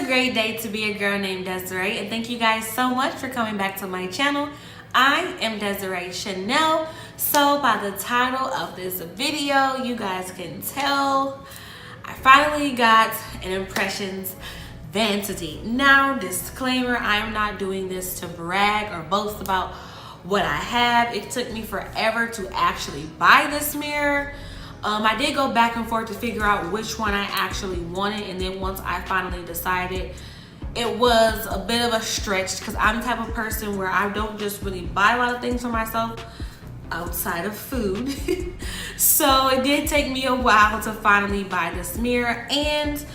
great day to be a girl named Desiree, and thank you guys so much for coming back to my channel. I am Desiree Chanel. So by the title of this video, you guys can tell I finally got an impressions vanity. Now, disclaimer, I am not doing this to brag or boast about what I have. It took me forever to actually buy this mirror. I did go back and forth to figure out which one I actually wanted, and then once I finally decided, it was a bit of a stretch because I'm the type of person where I don't just really buy a lot of things for myself outside of food. So it did take me a while to finally buy this mirror, and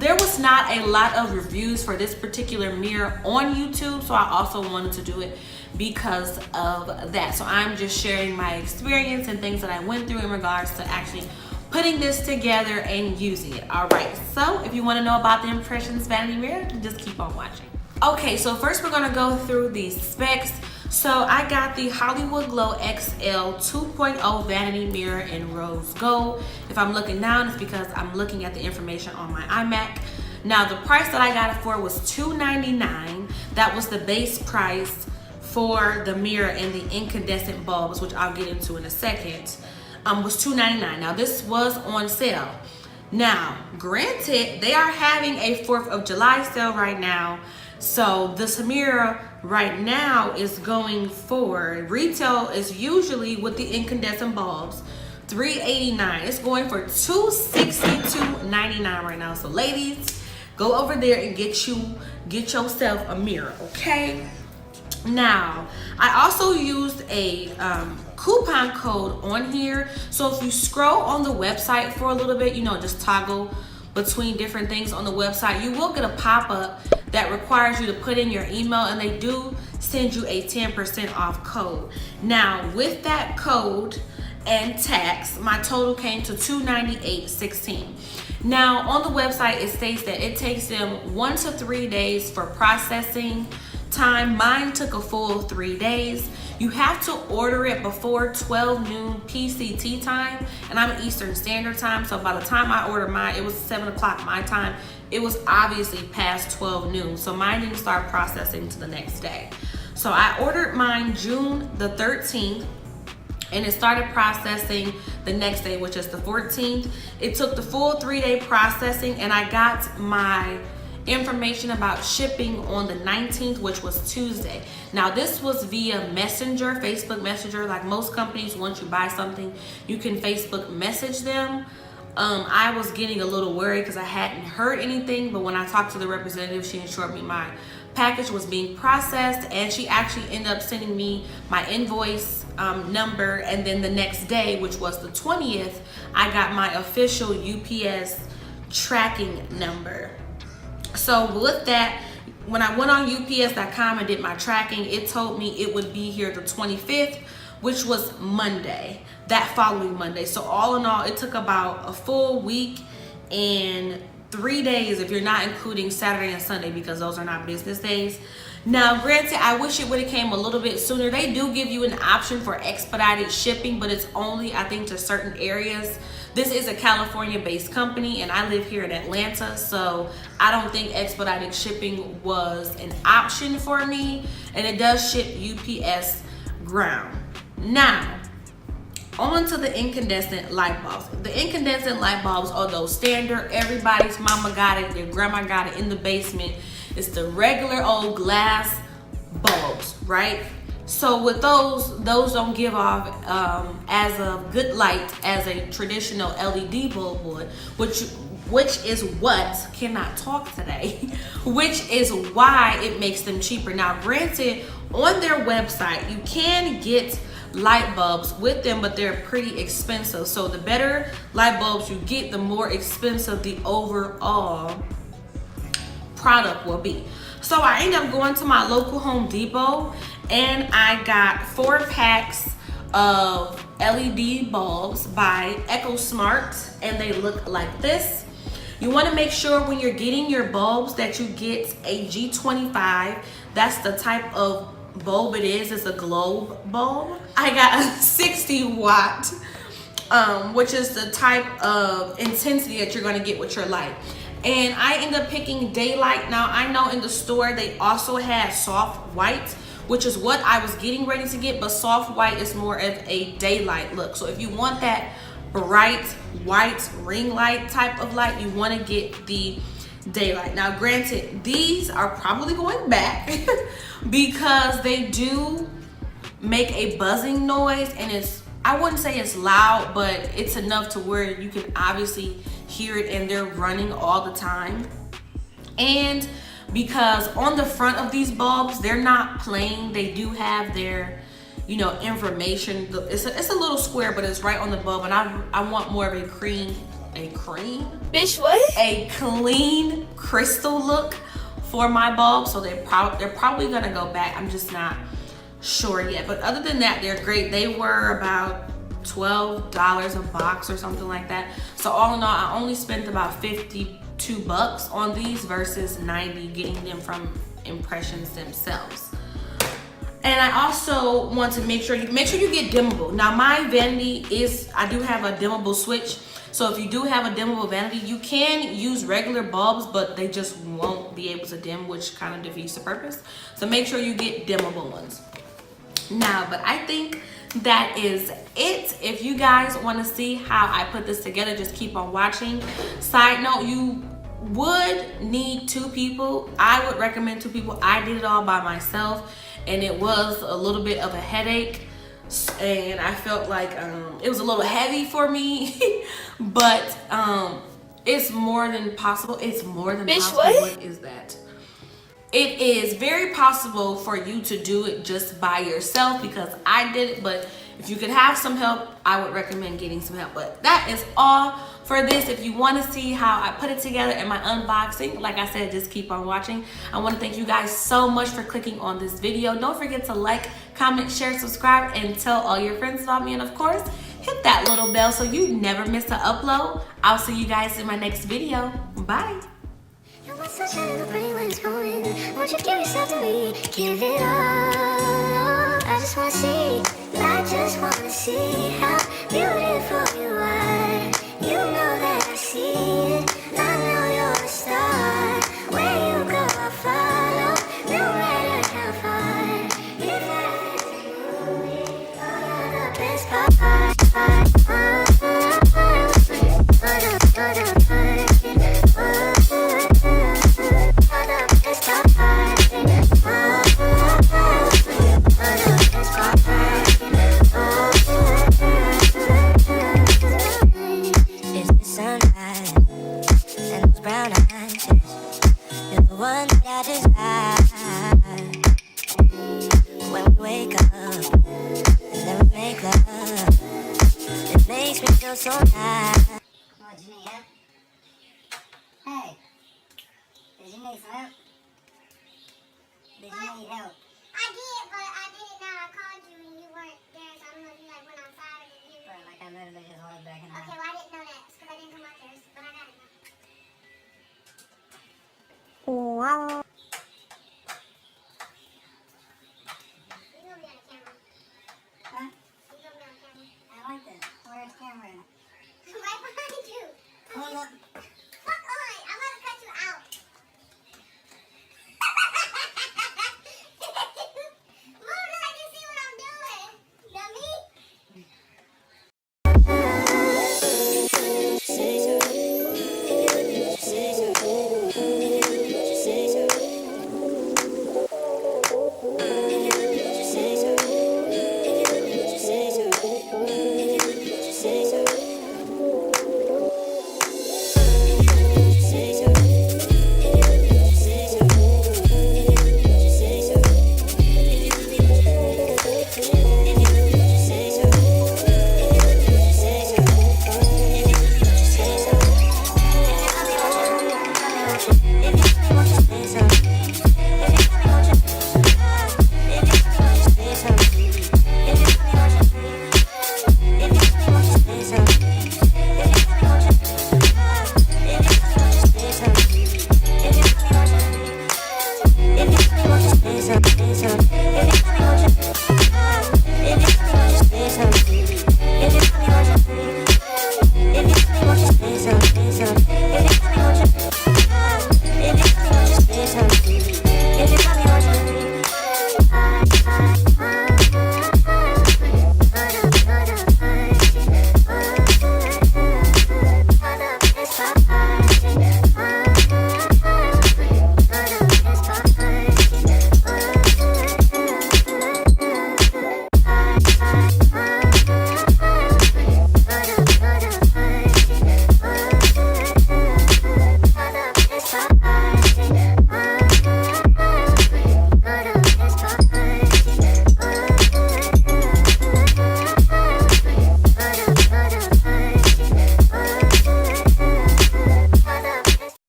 there was not a lot of reviews for this particular mirror on YouTube, so I also wanted to do it because of that. So I'm just sharing my experience and things that I went through in regards to actually putting this together and using it. All right, so if you want to know about the Impressions Vanity mirror, just keep on watching. Okay, so first we're gonna go through the specs. So I got the Hollywood Glow XL 2.0 vanity mirror in rose gold. If I'm looking down, it's because I'm looking at the information on my iMac. Now the price that I got it for was $299. That was the base price for the mirror and the incandescent bulbs, which I'll get into in a second, was $299. Now this was on sale. Now, granted, they are having a 4th of July sale right now. So this mirror right now is going for, retail is usually with the incandescent bulbs, $389. It's going for $262.99 right now. So ladies, go over there and get yourself a mirror, okay? Now, I also used a coupon code on here. So if you scroll on the website for a little bit, you know, just toggle between different things on the website, you will get a pop-up that requires you to put in your email, and they do send you a 10% off code. Now, with that code and tax, my total came to $298.16. Now, on the website, it states that it takes them 1 to 3 days for processing time. Mine took a full 3 days. You have to order it before 12 noon PCT time, and I'm Eastern Standard Time, so by the time I ordered mine, it was 7 o'clock my time. It was obviously past 12 noon, so mine didn't start processing to the next day. So I ordered mine June the 13th, and it started processing the next day, which is the 14th. It took the full 3-day processing, and I got my information about shipping on the 19th, which was Tuesday. Now this was via Messenger, Facebook Messenger. Like most companies, once you buy something, you can Facebook message them. I was getting a little worried because I hadn't heard anything, but when I talked to the representative, she assured me my package was being processed, and she actually ended up sending me my invoice number, and then the next day, which was the 20th, I got my official UPS tracking number. So with that, when I went on UPS.com and did my tracking, it told me it would be here the 25th, which was Monday, that following Monday. So all in all, it took about a full week and 3 days if you're not including Saturday and Sunday, because those are not business days. Now, granted, I wish it would have came a little bit sooner. They do give you an option for expedited shipping, but it's only, I think, to certain areas. This is a California-based company, and I live here in Atlanta, so I don't think expedited shipping was an option for me, and it does ship UPS ground. Now, on to the incandescent light bulbs. The incandescent light bulbs are those standard, everybody's mama got it, their grandma got it in the basement. It's the regular old glass bulbs, right? So with those don't give off as a good light as a traditional LED bulb would, which is what, cannot talk today, which is why it makes them cheaper. Now, granted, on their website, you can get light bulbs with them, but they're pretty expensive. So the better light bulbs you get, the more expensive the overall product will be. So I ended up going to my local Home Depot, and I got 4 packs of LED bulbs by EcoSmart, and they look like this. You want to make sure when you're getting your bulbs that you get a G25. That's the type of bulb it is. It's a globe bulb. I got a 60 watt, which is the type of intensity that you're going to get with your light. And I ended up picking Daylight. Now I know in the store they also had soft white, which is what I was getting ready to get, but soft white is more of a daylight look. So if you want that bright white ring light type of light, you want to get the Daylight. Now granted, these are probably going back because they do make a buzzing noise, and it's, I wouldn't say it's loud, but it's enough to where you can obviously hear it, and they're running all the time. And because on the front of these bulbs, they're not plain, they do have their, you know, information. It's a little square, but it's right on the bulb, and I want more of a cream, bitch, what? A clean crystal look for my bulb. So they're probably gonna go back. I'm just not sure yet. But other than that, they're great. They were about $12 a box or something like that. So all in all, I only spent about 52 bucks on these versus 90 getting them from Impressions themselves. And I also want to make sure you get dimmable. Now my Vanity is, I do have a dimmable switch. So if you do have a dimmable Vanity, you can use regular bulbs, but they just won't be able to dim, which kind of defeats the purpose. So make sure you get dimmable ones. Now, but I think that is it. If you guys want to see how I put this together, just keep on watching. Side note, you would need 2 people. I would recommend 2 people. I did it all by myself, and it was a little bit of a headache, and I felt like it was a little heavy for me. But it's more than possible. It's more than possible. What is that? It is very possible for you to do it just by yourself, because I did it. But if you could have some help, I would recommend getting some help. But that is all for this. If you want to see how I put it together in my unboxing, like I said, just keep on watching. I want to thank you guys so much for clicking on this video. Don't forget to like, comment, share, subscribe, and tell all your friends about me. And of course, hit that little bell so you never miss an upload. I'll see you guys in my next video. Bye. Sunshine in the brain when it's going. Won't you give yourself to me? Give it all. I just wanna see. I just wanna see how beautiful you are. You know that I see it. I know you're a star. Where you go, I'll follow. No matter how far. If I you're the best part. So nice. What, did you need help? Hey, did you need some help? Did you need help? I did, but I didn't know. I called you and you weren't there, so I don't know if you like went outside or you. Bro, like I literally just hauled it back in the house. Okay, well I didn't know that because I didn't come out there, but I got it now. Wow.